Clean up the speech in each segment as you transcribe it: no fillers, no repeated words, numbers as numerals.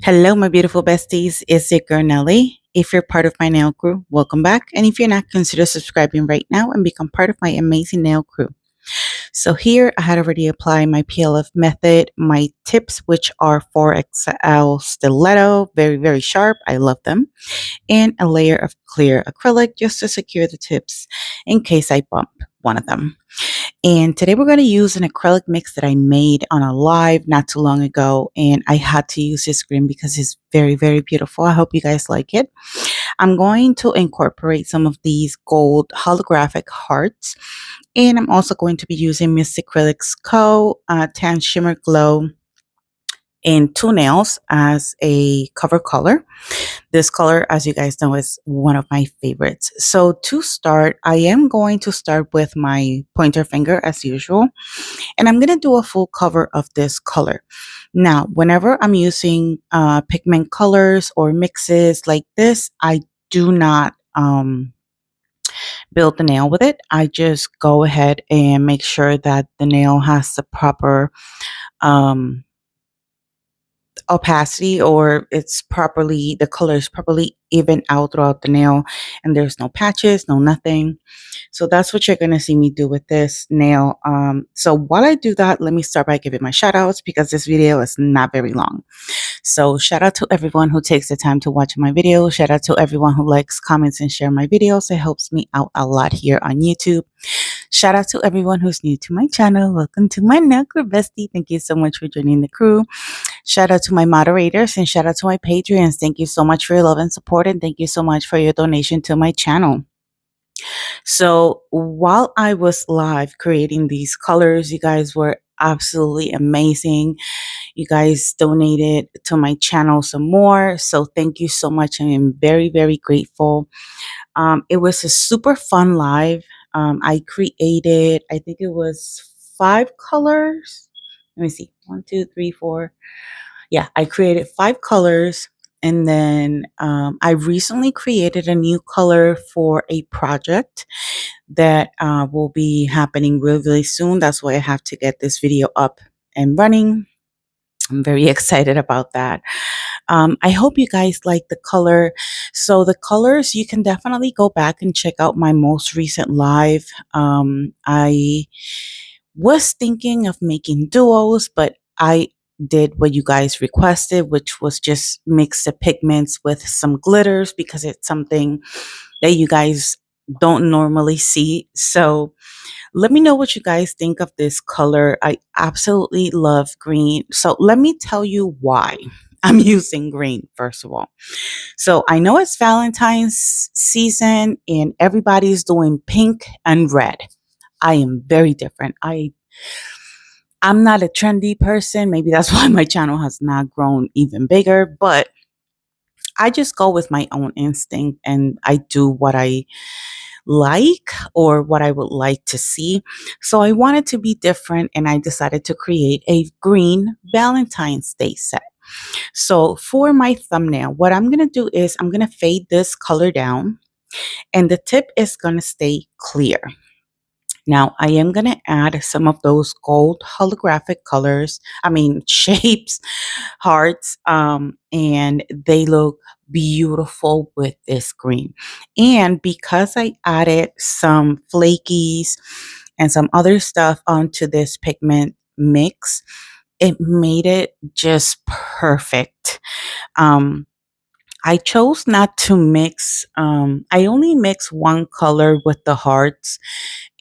Hello, my beautiful besties. It's your girl Nelly. If you're part of my nail crew, welcome back. And if you're not, consider subscribing right now and become part of my amazing nail crew. So here I had already applied my PLF method, my tips, which are 4XL stiletto, very, very sharp. I love them. And a layer of clear acrylic just to secure the tips in case I bump one of them. And today we're going to use an acrylic mix that I made on a live not too long ago. And I had to use this green because it's very, very beautiful. I hope you guys like it. I'm going to incorporate some of these gold holographic hearts. And I'm also going to be using Miss Acrylics Co. Tan Shimmer Glow in two nails as a cover color. This color, as you guys know, is one of my favorites. So to start, I am going to start with my pointer finger as usual, and I'm going to do a full cover of this color. Now, whenever I'm using pigment colors or mixes like this, I do not build the nail with it. I just go ahead and make sure that the nail has the proper um, opacity, or the color is properly even out throughout the nail, and there's no patches, no nothing. So that's what you're going to see me do with this nail. So while I do that, let me start by giving my shout outs because this video is not very long. So shout out to everyone who takes the time to watch my videos. Shout out to everyone who likes, comments, and share my videos. It helps me out a lot here on YouTube. Shout out to everyone who's new to my channel. Welcome to my nail crew bestie. Thank you so much for joining the crew. Shout out to my moderators and shout out to my Patreons. Thank you so much for your love and support, and thank you so much for your donation to my channel. So while I was live creating these colors, you guys were absolutely amazing. You guys donated to my channel some more. So thank you so much. I am very, very grateful. It was a super fun live. I created, I think it was 5 colors. Let me see. 1, 2, 3, 4. Yeah, I created 5 colors. And then I recently created a new color for a project that will be happening really, really soon. That's why I have to get this video up and running. I'm very excited about that. I hope you guys like the color. So the colors, you can definitely go back and check out my most recent live. I was thinking of making duos, but I did what you guys requested, which was just mix the pigments with some glitters because it's something that you guys don't normally see. So let me know what you guys think of this color. I absolutely love green. So let me tell you why I'm using green, first of all. So I know it's Valentine's season and everybody's doing pink and red. I am very different. I'm not a trendy person. Maybe that's why my channel has not grown even bigger, but I just go with my own instinct and I do what I like or what I would like to see. So I wanted to be different and I decided to create a green Valentine's Day set. So for my thumbnail, what I'm going to do is I'm going to fade this color down and the tip is going to stay clear. Now I am going to add some of those gold holographic colors, shapes, hearts, and they look beautiful with this green. And because I added some flakies and some other stuff onto this pigment mix, it made it just perfect. I chose not to mix. I only mix one color with the hearts,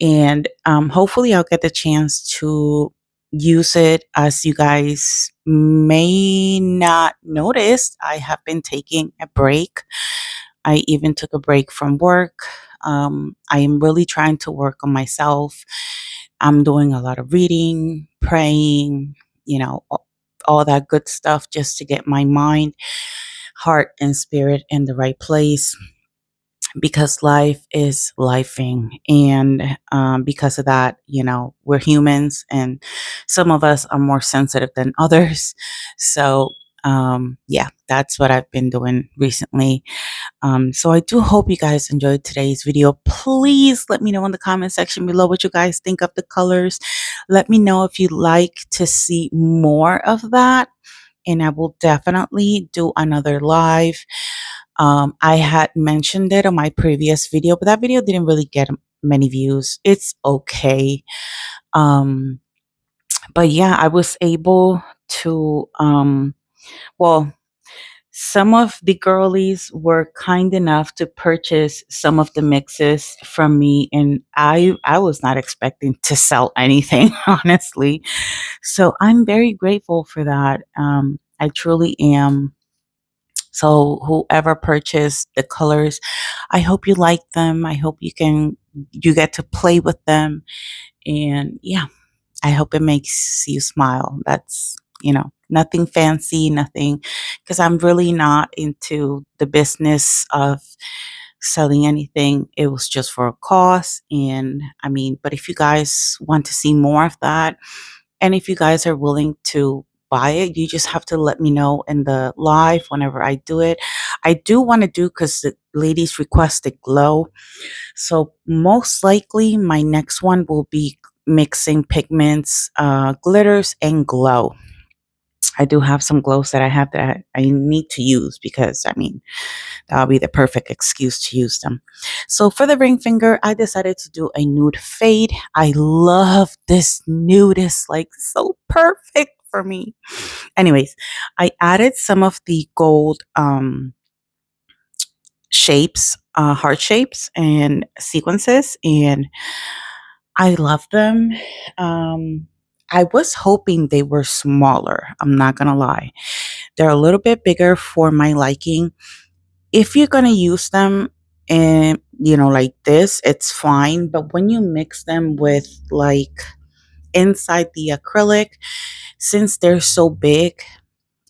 and hopefully I'll get the chance to use it. As you guys may not notice, I have been taking a break. I even took a break from work. I am really trying to work on myself. I'm doing a lot of reading, praying, all that good stuff just to get my mind, heart, and spirit in the right place, because life is lifing. And because of that, we're humans and some of us are more sensitive than others. So yeah, that's what I've been doing recently. So I do hope you guys enjoyed today's video. Please let me know in the comment section below what you guys think of the colors. Let me know if you'd like to see more of that. and I will definitely do another live. I had mentioned it on my previous video, but that video didn't really get many views. It's okay. Um, but yeah, I was able to, well, some of the girlies were kind enough to purchase some of the mixes from me, and I was not expecting to sell anything, honestly. So I'm very grateful for that. I truly am. So whoever purchased the colors, I hope you like them. I hope you get to play with them, and yeah, I hope it makes you smile. That's, nothing fancy, nothing, because I'm really not into the business of selling anything. It was just for a cause. And I mean, but if you guys want to see more of that, and if you guys are willing to buy it, you just have to let me know in the live whenever I do it. I do want to do, because the ladies requested glow. So most likely my next one will be mixing pigments, glitters, and glow. I do have some glows that I have that I need to use, because I mean, that'll be the perfect excuse to use them. So for the ring finger, I decided to do a nude fade. I love this nude. It's like so perfect for me. Anyways, I added some of the gold shapes, heart shapes and sequences, and I love them. Um, I was hoping they were smaller. I'm not gonna lie. They're a little bit bigger for my liking. If you're gonna use them and like this, it's fine. But when you mix them with like inside the acrylic, since they're so big,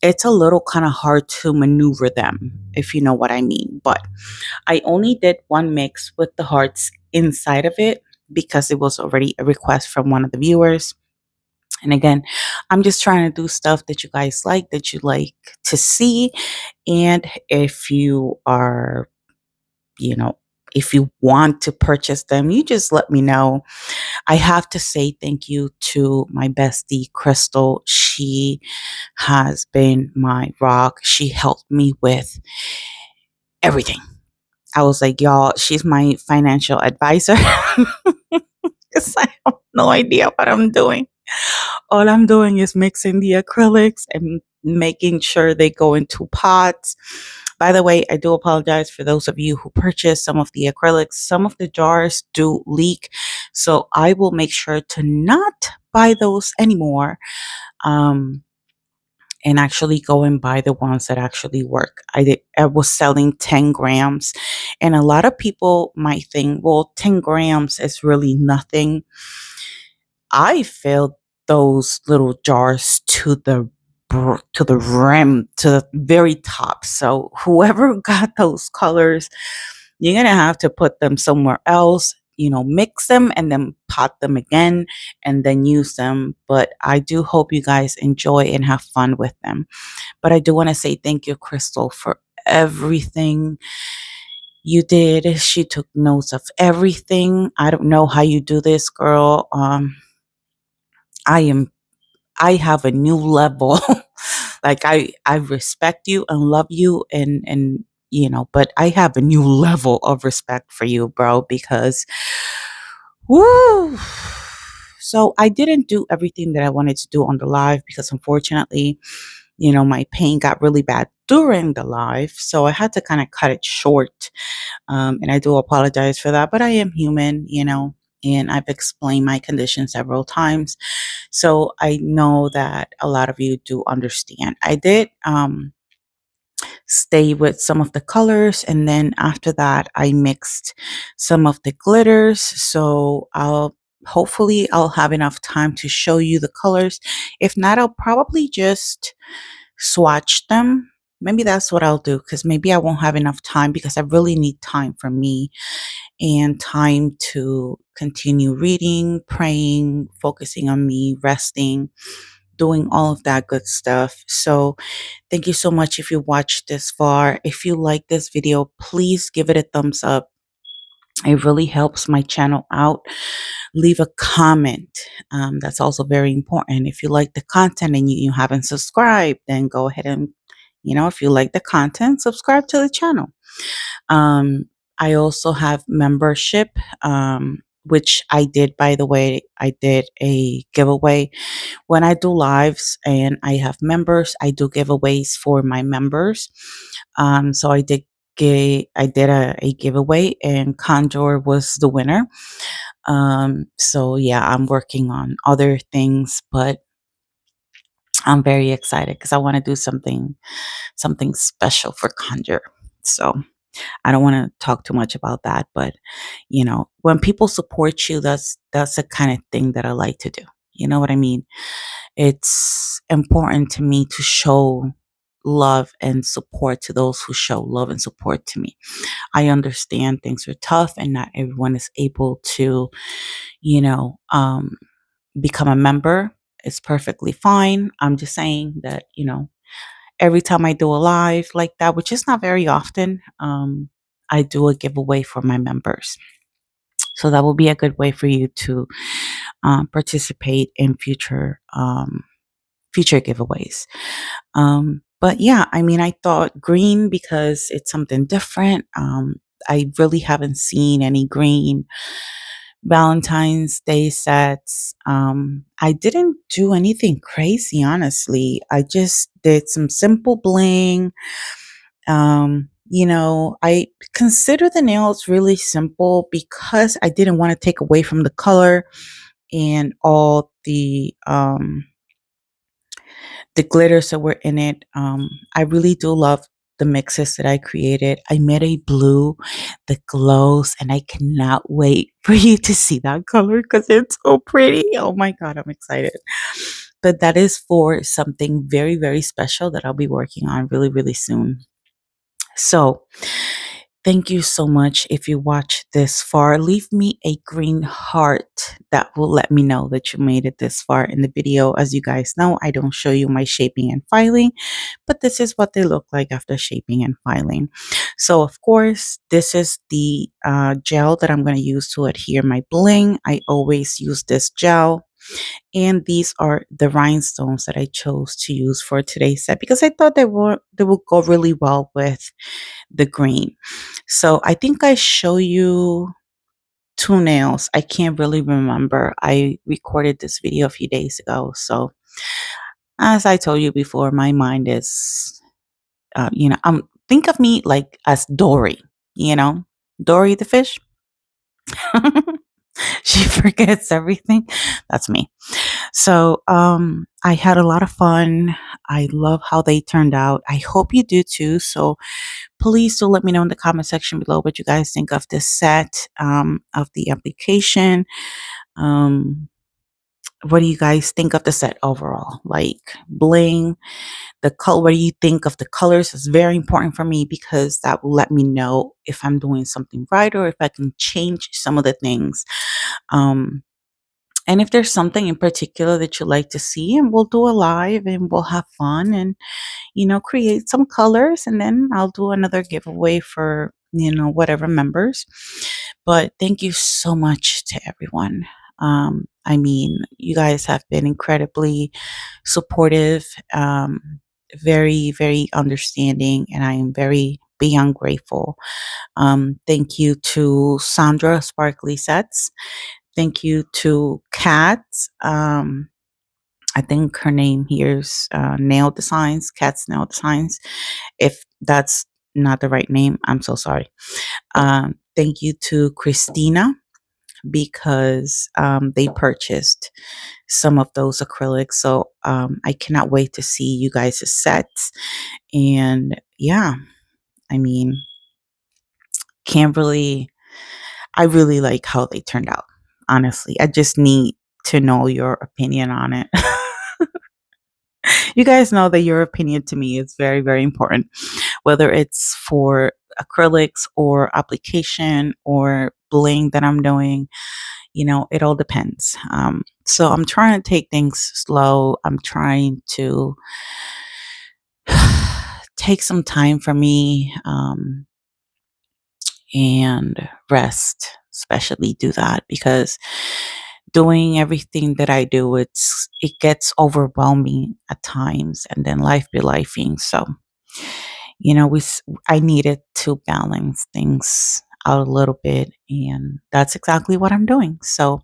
it's a little kind of hard to maneuver them, if you know what I mean. But I only did one mix with the hearts inside of it, because it was already a request from one of the viewers. And again, I'm just trying to do stuff that you guys like, that you like to see. And if you are, you know, if you want to purchase them, you just let me know. I have to say thank you to my bestie, Crystal. She has been my rock. She helped me with everything. I was like, y'all, she's my financial advisor, because I have no idea what I'm doing. All I'm doing is mixing the acrylics and making sure they go into pots. By the way, I do apologize for those of you who purchased some of the acrylics. Some of the jars do leak, so I will make sure to not buy those anymore. Um, and actually go and buy the ones that actually work. I was selling 10 grams, and a lot of people might think, well, 10 grams is really nothing. I filled those little jars to the rim, to the very top. So whoever got those colors, you're gonna have to put them somewhere else. Mix them and then pot them again, and then use them. But I do hope you guys enjoy and have fun with them. But I do want to say thank you, Crystal, for everything you did. She took notes of everything. I don't know how you do this, girl. I am I have a new level. Like I respect you and love you, and but I have a new level of respect for you, bro, because woo. So I didn't do everything that I wanted to do on the live, because unfortunately, my pain got really bad during the live, so I had to kind of cut it short. And I do apologize for that, but I am human, and I've explained my condition several times. So I know that a lot of you do understand. I did stay with some of the colors, and then after that, I mixed some of the glitters. So Hopefully I'll have enough time to show you the colors. If not, I'll probably just swatch them. Maybe that's what I'll do, because maybe I won't have enough time, because I really need time for me and time to continue reading, praying, focusing on me, resting, doing all of that good stuff. So, thank you so much if you watched this far. If you like this video, please give it a thumbs up. It really helps my channel out. Leave a comment. That's also very important. If you like the content and you haven't subscribed, then go ahead and, if you like the content, subscribe to the channel. Um, I also have membership, which I did, by the way. I did a giveaway. When I do lives and I have members, I do giveaways for my members. So I did a giveaway, and Conjure was the winner. So yeah, I'm working on other things, but I'm very excited because I want to do something special for Conjure. So I don't want to talk too much about that, but when people support you, that's the kind of thing that I like to do. You know what I mean? It's important to me to show love and support to those who show love and support to me. I understand things are tough and not everyone is able to, you know, um, become a member. It's perfectly fine. I'm just saying that, every time I do a live like that, which is not very often, I do a giveaway for my members. So that will be a good way for you to participate in future giveaways. But yeah, I mean, I thought green because it's something different. I really haven't seen any green Valentine's Day sets. I didn't do anything crazy, honestly. I just did some simple bling. I consider the nails really simple because I didn't want to take away from the color and all the glitters that were in it. I really do love the mixes that I created. I made a blue that glows, and I cannot wait for you to see that color because it's so pretty. Oh my God, I'm excited. But that is for something very, very special that I'll be working on really, really soon. So, thank you so much. If you watch this far, leave me a green heart. That will let me know that you made it this far in the video. As you guys know, I don't show you my shaping and filing, but this is what they look like after shaping and filing. So, of course, this is the gel that I'm going to use to adhere my bling. I always use this gel. And these are the rhinestones that I chose to use for today's set because I thought they would go really well with the green. So I think I show you two nails. I can't really remember. I recorded this video a few days ago. So as I told you before, my mind is, think of me like as Dory, Dory the fish. She forgets everything. That's me. So I had a lot of fun. I love how they turned out. I hope you do too. So please do let me know in the comment section below what you guys think of this set, of the application. Um, what do you guys think of the set overall? Like bling, the color. What do you think of the colors? It's very important for me because that will let me know if I'm doing something right or if I can change some of the things. Um, and if there's something in particular that you like to see, and we'll do a live and we'll have fun and create some colors, and then I'll do another giveaway for, whatever members. But thank you so much to everyone. I mean, you guys have been incredibly supportive, very, very understanding, and I am very beyond grateful. Thank you to Sandra Sparkly Sets. Thank you to Kat. I think her name here's Nail Designs, Cat's Nail Designs. If that's not the right name, I'm so sorry. Thank you to Christina because they purchased some of those acrylics. So I cannot wait to see you guys' sets. And yeah, I mean, can't really, I really like how they turned out. Honestly, I just need to know your opinion on it. You guys know that your opinion to me is very, very important, whether it's for acrylics or application or bling that I'm doing. It all depends. So I'm trying to take things slow. I'm trying to take some time for me, and rest. especially do that because doing everything that I do, it gets overwhelming at times, and then life be lifing. So I needed to balance things out a little bit, and that's exactly what I'm doing. So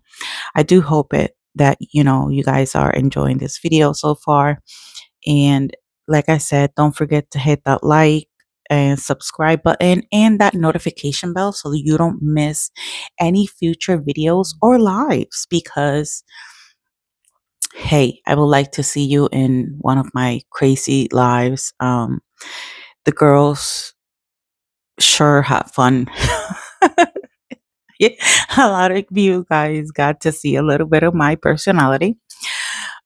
I do hope it that you guys are enjoying this video so far. And like I said, don't forget to hit that like and subscribe button and that notification bell so that you don't miss any future videos or lives, because hey, I would like to see you in one of my crazy lives. The girls sure had fun. Yeah, a lot of you guys got to see a little bit of my personality.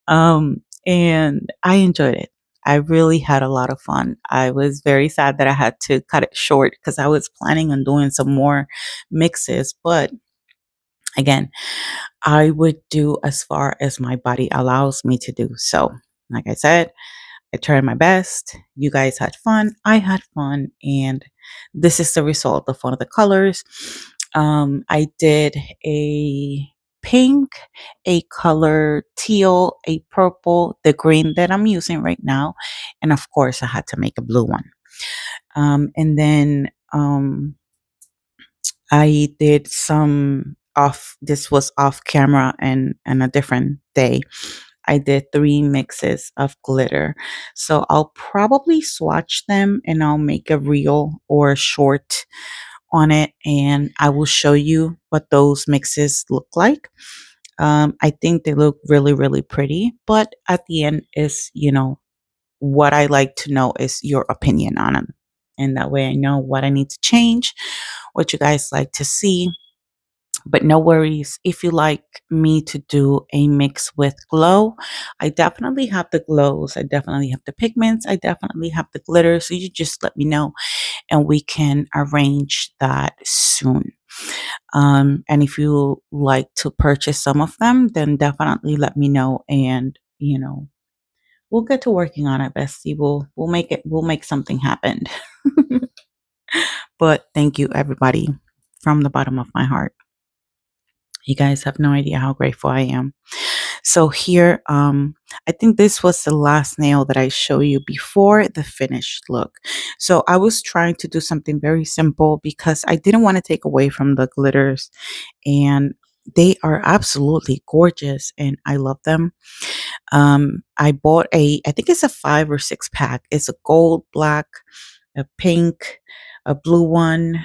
And I enjoyed it. I really had a lot of fun. I was very sad that I had to cut it short because I was planning on doing some more mixes. But again, I would do as far as my body allows me to do. So, like I said, I tried my best. You guys had fun. I had fun. And this is the result of one of the colors. I did a pink, a color teal, a purple, the green that I'm using right now. And of course, I had to make a blue one. And then I did this was off camera and a different day. I did 3 mixes of glitter. So I'll probably swatch them and I'll make a reel or a short on it, and I will show you what those mixes look like. I think they look really, really pretty, but at the end is, what I like to know is your opinion on them. And that way I know what I need to change, what you guys like to see. But no worries if you like me to do a mix with glow. I definitely have the glows. I definitely have the pigments. I definitely have the glitter. So you just let me know and we can arrange that soon. And if you like to purchase some of them, then definitely let me know, and we'll get to working on it, Bestie. We'll make something happen. But thank you, everybody, from the bottom of my heart. You guys have no idea how grateful I am. So here, I think this was the last nail that I show you before the finished look. So I was trying to do something very simple because I didn't want to take away from the glitters, and they are absolutely gorgeous and I love them. I bought I think it's a 5 or 6 pack. It's a gold, black, a pink, a blue one.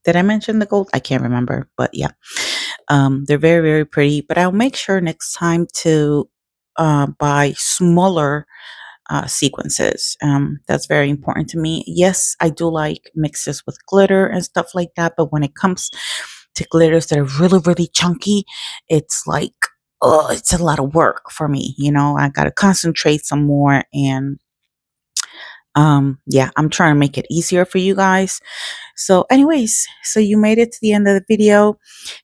Did I mention the gold? I can't remember, but yeah. They're very, very pretty, but I'll make sure next time to buy smaller sequences. That's very important to me. Yes, I do like mixes with glitter and stuff like that, but when it comes to glitters that are really, really chunky, it's like, oh, it's a lot of work for me. I got to concentrate some more, and yeah, I'm trying to make it easier for you guys. So anyways, so you made it to the end of the video.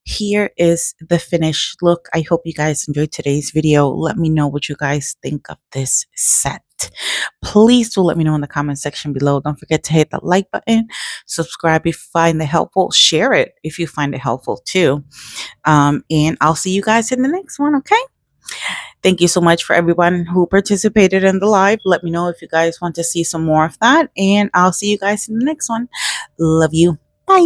Here is the finished look. I hope you guys enjoyed today's video. Let me know what you guys think of this set. Please do let me know in the comment section below. Don't forget to hit that like button, subscribe if you find it helpful, share it if you find it helpful too. And I'll see you guys in the next one, okay? Thank you so much for everyone who participated in the live. Let me know if you guys want to see some more of that, and I'll see you guys in the next one. Love you. Bye.